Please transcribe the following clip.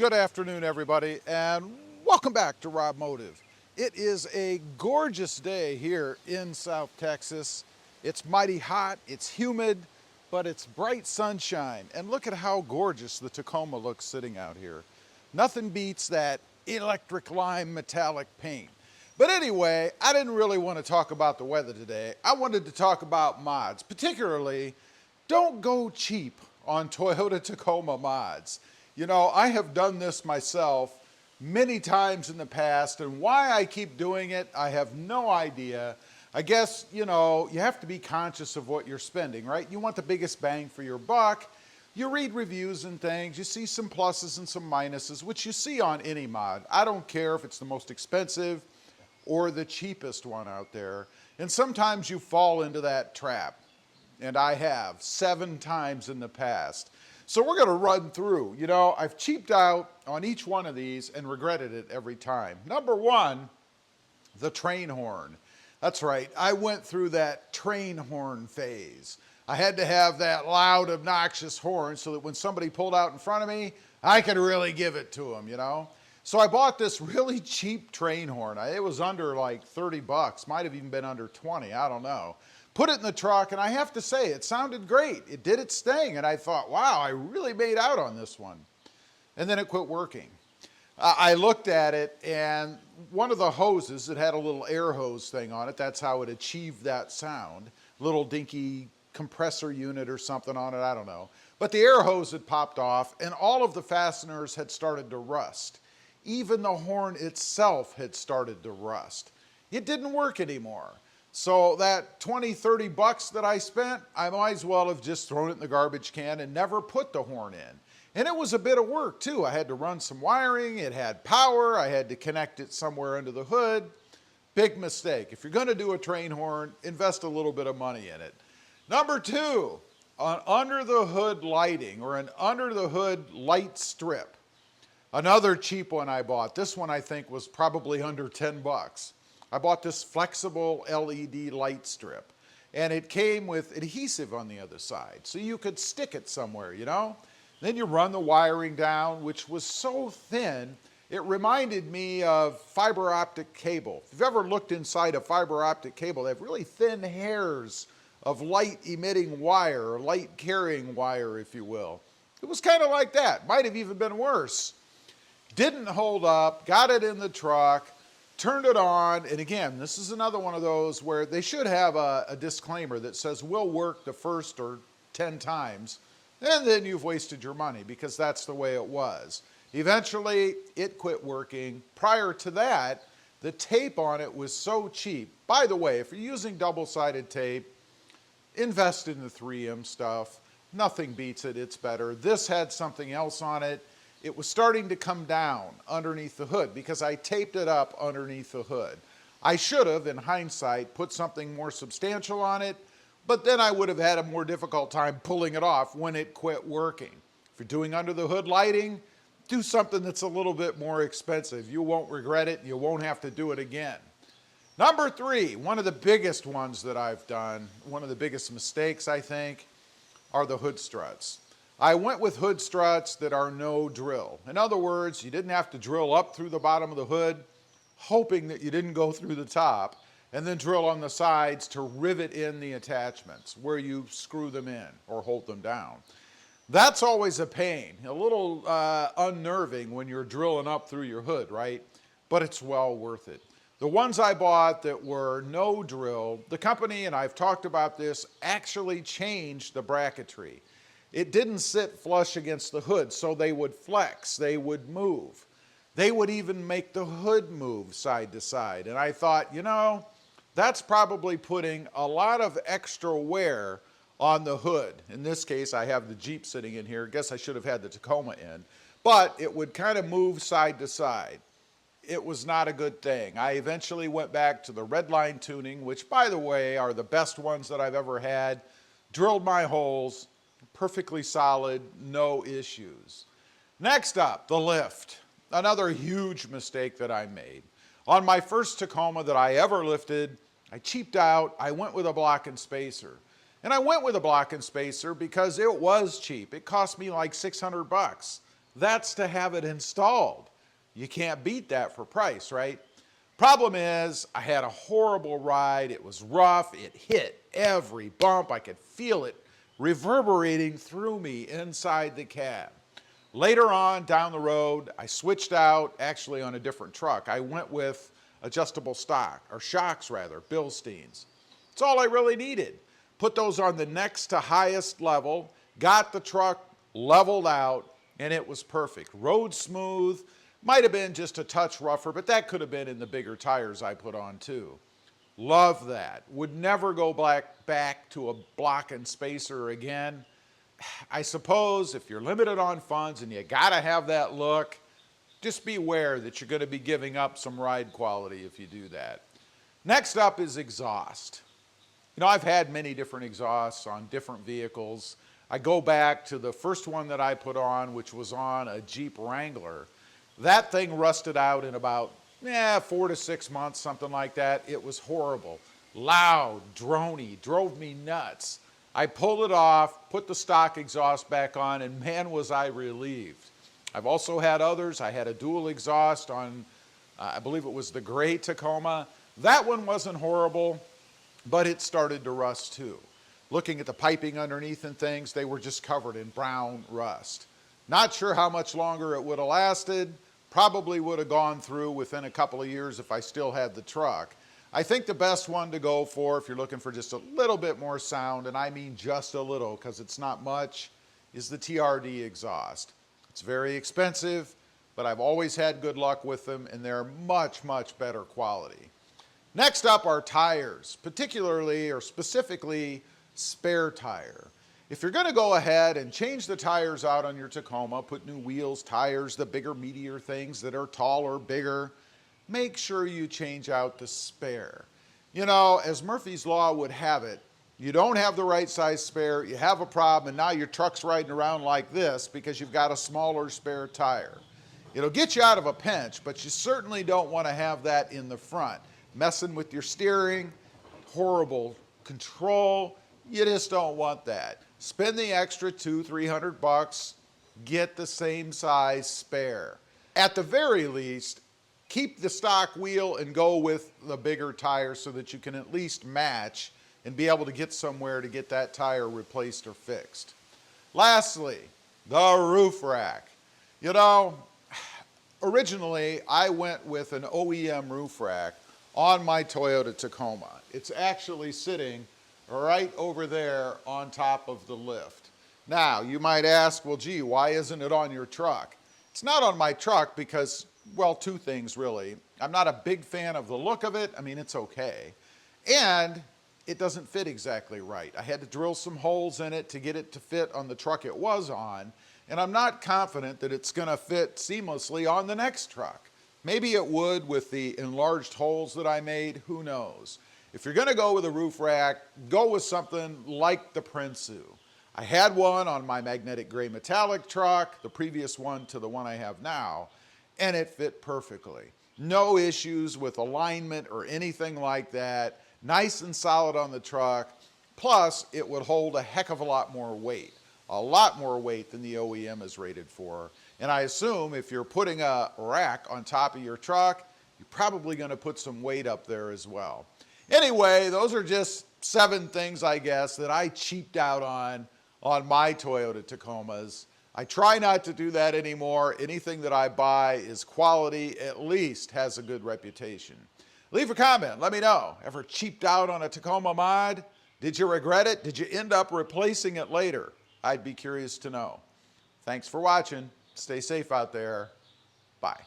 Good afternoon, everybody, and welcome back to Rob Motive. It is a gorgeous day here in South Texas. It's mighty hot, it's humid, but it's bright sunshine. And look at how gorgeous the Tacoma looks sitting out here. Nothing beats that electric lime metallic paint. But anyway, I didn't really want to talk about the weather today. I wanted to talk about mods, particularly don't go cheap on Toyota Tacoma mods. You know, I have done this myself many times in the past, and why I keep doing it, I have no idea. I guess, you know, you have to be conscious of what you're spending, right? You want the biggest bang for your buck. You read reviews and things, you see some pluses and some minuses, which you see on any mod. I don't care if it's the most expensive or the cheapest one out there. And sometimes you fall into that trap, and I have 7 times in the past. So we're going to run through. You know, I've cheaped out on each one of these and regretted it every time. Number one, the train horn. That's right, I went through that train horn phase. I had to have that loud, obnoxious horn so that when somebody pulled out in front of me, I could really give it to them, you know? So I bought this really cheap train horn. It was under like 30 bucks, might have even been under 20, I don't know. Put it in the truck, and I have to say, it sounded great. It did its thing, and I thought, wow, I really made out on this one. And then it quit working. I looked at it, and one of the hoses, it had a little air hose thing on it. That's how it achieved that sound. Little dinky compressor unit or something on it, I don't know. But the air hose had popped off, and all of the fasteners had started to rust. Even the horn itself had started to rust. It didn't work anymore. So that 20, 30 bucks that I spent, I might as well have just thrown it in the garbage can and never put the horn in. And it was a bit of work too. I had to run some wiring, it had power, I had to connect it somewhere under the hood. Big mistake. If you're gonna do a train horn, invest a little bit of money in it. Number two, an under the hood lighting or an under the hood light strip. Another cheap one I bought. This one I think was probably under 10 bucks. I bought this flexible LED light strip, and it came with adhesive on the other side, so you could stick it somewhere, you know? Then you run the wiring down, which was so thin, it reminded me of fiber optic cable. If you've ever looked inside a fiber optic cable, they have really thin hairs of light emitting wire, or light carrying wire, if you will. It was kind of like that, might have even been worse. Didn't hold up, got it in the truck, turned it on, and again, this is another one of those where they should have a disclaimer that says, will work the first or 10 times, and then you've wasted your money, because that's the way it was. Eventually, it quit working. Prior to that, the tape on it was so cheap. By the way, if you're using double-sided tape, invest in the 3M stuff. Nothing beats it, it's better. This had something else on it. It was starting to come down underneath the hood because I taped it up underneath the hood. I should have, in hindsight, put something more substantial on it, but then I would have had a more difficult time pulling it off when it quit working. If you're doing under the hood lighting, do something that's a little bit more expensive. You won't regret it, you won't have to do it again. Number three, one of the biggest ones that I've done, one of the biggest mistakes I think, are the hood struts. I went with hood struts that are no drill. In other words, you didn't have to drill up through the bottom of the hood, hoping that you didn't go through the top, and then drill on the sides to rivet in the attachments where you screw them in or hold them down. That's always a pain, a little unnerving when you're drilling up through your hood, right? But it's well worth it. The ones I bought that were no drill, the company, and I've talked about this, actually changed the bracketry. It didn't sit flush against the hood, so they would flex, they would move. They would even make the hood move side to side. And I thought, you know, that's probably putting a lot of extra wear on the hood. In this case, I have the Jeep sitting in here. I guess I should have had the Tacoma in. But it would kind of move side to side. It was not a good thing. I eventually went back to the red line tuning, which, by the way, are the best ones that I've ever had. Drilled my holes. Perfectly solid, no issues. Next up, the lift. Another huge mistake that I made. On my first Tacoma that I ever lifted, I cheaped out, I went with a block and spacer. And I went with a block and spacer because it was cheap. It cost me like 600 bucks. That's to have it installed. You can't beat that for price, right? Problem is, I had a horrible ride. It was rough. It hit every bump. I could feel it reverberating through me inside the cab. Later on, down the road, I switched out, actually on a different truck. I went with adjustable shocks rather, Bilsteins. It's all I really needed. Put those on the next to highest level, got the truck leveled out, and it was perfect. Rode smooth, might have been just a touch rougher, but that could have been in the bigger tires I put on too. Love that. Would never go back to a block and spacer again. I suppose if you're limited on funds and you gotta have that look, just beware that you're gonna be giving up some ride quality if you do that. Next up is exhaust. You know, I've had many different exhausts on different vehicles. I go back to the first one that I put on, which was on a Jeep Wrangler. That thing rusted out in about 4 to 6 months, something like that. It was horrible. Loud, drony, drove me nuts. I pulled it off, put the stock exhaust back on, and man, was I relieved. I've also had others. I had a dual exhaust on, I believe it was the gray Tacoma. That one wasn't horrible, but it started to rust too. Looking at the piping underneath and things, they were just covered in brown rust. Not sure how much longer it would have lasted. Probably would have gone through within a couple of years if I still had the truck. I think the best one to go for if you're looking for just a little bit more sound, and I mean just a little because it's not much, is the TRD exhaust. It's very expensive, but I've always had good luck with them, and they're much, much better quality. Next up are tires, particularly or specifically spare tire. If you're going to go ahead and change the tires out on your Tacoma, put new wheels, tires, the bigger, meatier things that are taller, bigger, make sure you change out the spare. You know, as Murphy's Law would have it, you don't have the right size spare, you have a problem, and now your truck's riding around like this because you've got a smaller spare tire. It'll get you out of a pinch, but you certainly don't want to have that in the front. Messing with your steering, horrible control, you just don't want that. Spend the extra $200-300, get the same size spare. At the very least, keep the stock wheel and go with the bigger tire so that you can at least match and be able to get somewhere to get that tire replaced or fixed. Lastly, the roof rack. You know, originally I went with an OEM roof rack on my Toyota Tacoma. It's actually sitting right over there on top of the lift. Now, you might ask, well, gee, why isn't it on your truck? It's not on my truck because, well, two things really. I'm not a big fan of the look of it. I mean, it's okay. And it doesn't fit exactly right. I had to drill some holes in it to get it to fit on the truck it was on, and I'm not confident that it's gonna fit seamlessly on the next truck. Maybe it would with the enlarged holes that I made, who knows? If you're gonna go with a roof rack, go with something like the Prinsu. I had one on my magnetic gray metallic truck, the previous one to the one I have now, and it fit perfectly. No issues with alignment or anything like that. Nice and solid on the truck. Plus, it would hold a heck of a lot more weight than the OEM is rated for. And I assume if you're putting a rack on top of your truck, you're probably gonna put some weight up there as well. Anyway, those are just 7 things, I guess, that I cheaped out on my Toyota Tacomas. I try not to do that anymore. Anything that I buy is quality, at least has a good reputation. Leave a comment, let me know. Ever cheaped out on a Tacoma mod? Did you regret it? Did you end up replacing it later? I'd be curious to know. Thanks for watching. Stay safe out there. Bye.